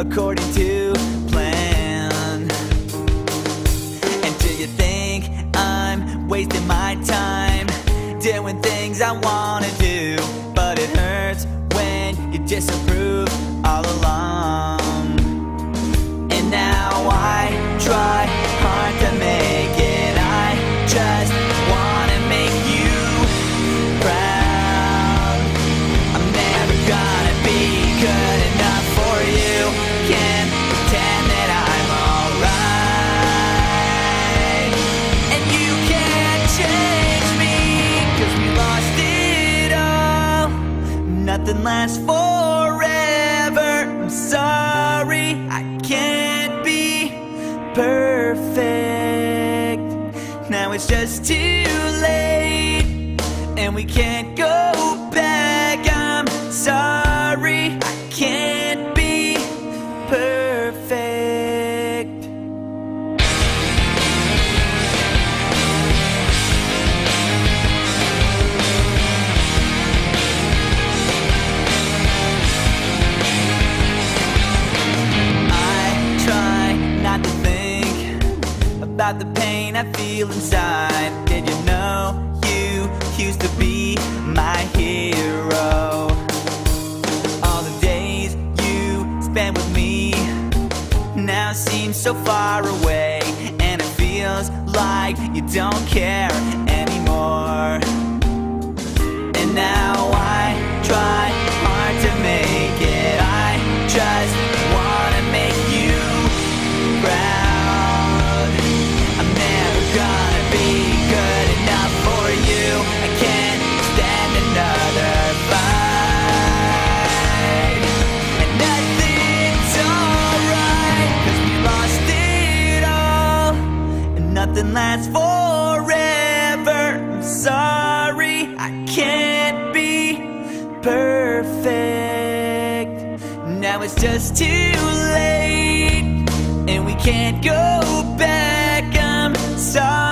according to plan. And do you think I'm wasting my time doing things I wanna do? But it hurts when you disapprove all along. And now I try hard to make it. I just wanna make you proud. I'm never gonna be good enough for you. Can't pretend that I'm alright. And you can't change me, 'cause we lost it all. Nothing lasts forever. I'm sorry, I can't be perfect. Now it's just too late, and we can't go back. I'm sorry, I can't be perfect. I try not to think about the pain I feel inside. Did you know you used to be my hero? All the days you spent with me now seem so far away, and it feels like you don't care anymore. And now I try hard to make it. I just wanna make you proud. I'm never gonna be good enough for you. I can't stand another fight. And nothing's alright, 'cause we lost it all. And nothing lasts forever. I'm sorry, I can't be perfect. Now it's just too late, and we can't go back. I'm sorry.